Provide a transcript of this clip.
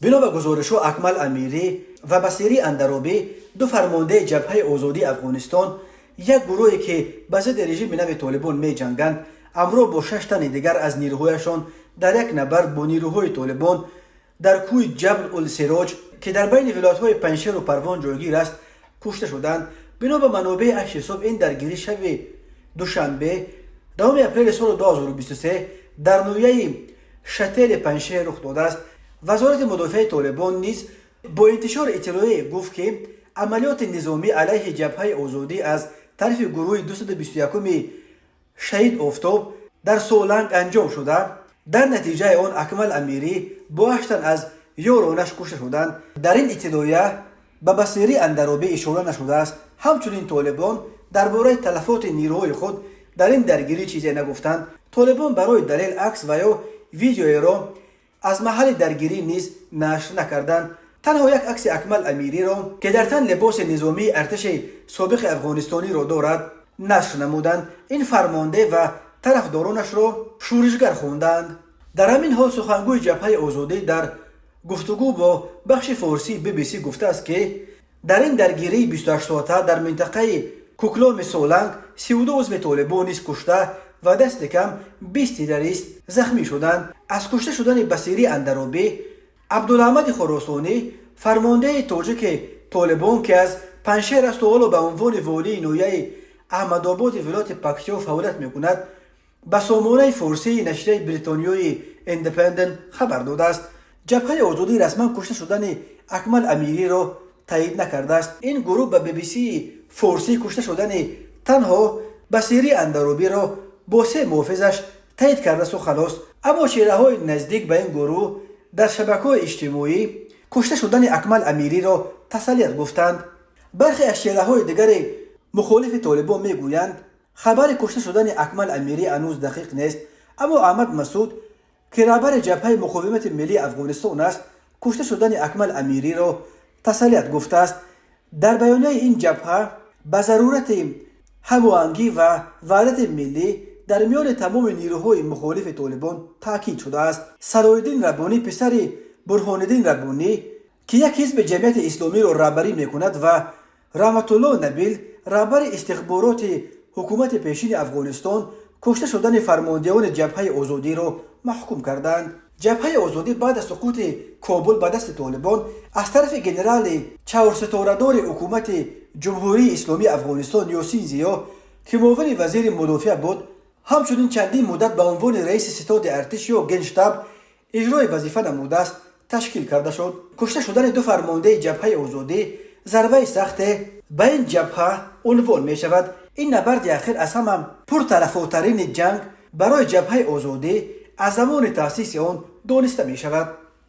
بنا به گزارش اکمل امیری و بصیری اندروبی، دو فرمانده جبهه آزادی افغانستان، یک گروهی که به ضد رژیم نو طالبان می جنگند، امروز با 6 تن دیگر از نیروهایشان در یک نبرد با نیروهای طالبان در کوه جبل السراج که در بین ولایت‌های پنجشیر و پروان جایگیر است کشته شدند. بنا به منابع اش حساب این درگیری شب دوشنبه دوم اپریل سال 2023 در نویه شتل پنجشیر رخ داده است. وزارت مدافع طالبان نیز با انتشار اطلاعیه گفت که عملیات نظامی علیه جبهه آزادی از طرف گروه 221 شهید آفتاب در سولنگ انجام شده. در نتیجه آن اکمل امیری با 8 تن از یارانش کشته شدند. در این اطلاعیه به بصیری اندروبی اشاره نشده است. همچنین طالبان درباره تلفات نیروهای خود در این درگیری چیزی نگفتند. طالبان برای دلیل عکس و یا ویدیویی را از محل درگیری نیز نشر نکردند. تنها یک عکس اکمل امیری را که در تن لباس نظامی ارتش سابق افغانستانی را دارد نشر نمودند. این فرمانده و طرفدارانش را شورشگر خواندند. در همین حال سخنگوی جبهه آزادی در گفتگو با بخش فارسی BBC گفته است که در این درگیری 28 ساعته در منطقه کوکلام سولنگ 32 عضو طالبان نیز کشته و دست کم 20 تروریست زخمی شدند. از کشته شدن بصیری اندروبی، عبدالحمد خراسانی فرمانده تاجیک طالبان که از پنجشیر است و حالا به عنوان والی نویه احمدآباد ولایت پکتیا فعالیت میکند، به سامانه فارسی نشریه بریتانیایی ایندیپندنت خبر داده است. جبهه آزادی رسما کشته شدن اکمل امیری را تایید نکرده است. این گروه به BBC فارسی کشته شدن تنها بصیری اندروبی را با 3 محافظش تایید کرده است و خلاص. اما چهره‌های نزدیک به این گروه در شبکه‌های اجتماعی کشته شدن اکمل امیری را تسلیت گفتند. برخی از چهره‌های دیگر مخالف طالبان میگویند خبر کشته شدن اکمل امیری هنوز دقیق نیست، اما احمد مسعود که رهبر جبهه مقاومت ملی افغانستان است کشته شدن اکمل امیری را تسلیت گفته است. در بیانیه این جبهه به ضرورت هماهنگی و وحدت ملی در میان تمام نیروهای مخالف طالبان تاکید شده است. صلاح‌الدین ربانی پسر برهان‌الدین ربانی که یک حزب جمعیت اسلامی را رهبری میکند و رحمت الله نبیل رهبر استخبارات حکومت پیشین افغانستان کشته شدن فرماندهان جبهه آزادی را محکوم کردند. جبهه آزادی بعد از سقوط کابل به دست طالبان از طرف جنرال 4 ستاره‌دار حکومت جمهوری اسلامی افغانستان یاسین زیا که معاون وزیر مدافع بود، همچنین چندین مدت به عنوان رئیس ستاد ارتش یا گنشتاب اجرای وظیفه نموده است تشکیل کرده شد. کشته شدن 2 فرمانده جبهه آزادی ضربه سخت به این جبهه عنوان می شود. این نبرد اخیر از همه پرطرفدارترین جنگ برای جبهه آزادی از زمان تأسیس آن دانسته می شود.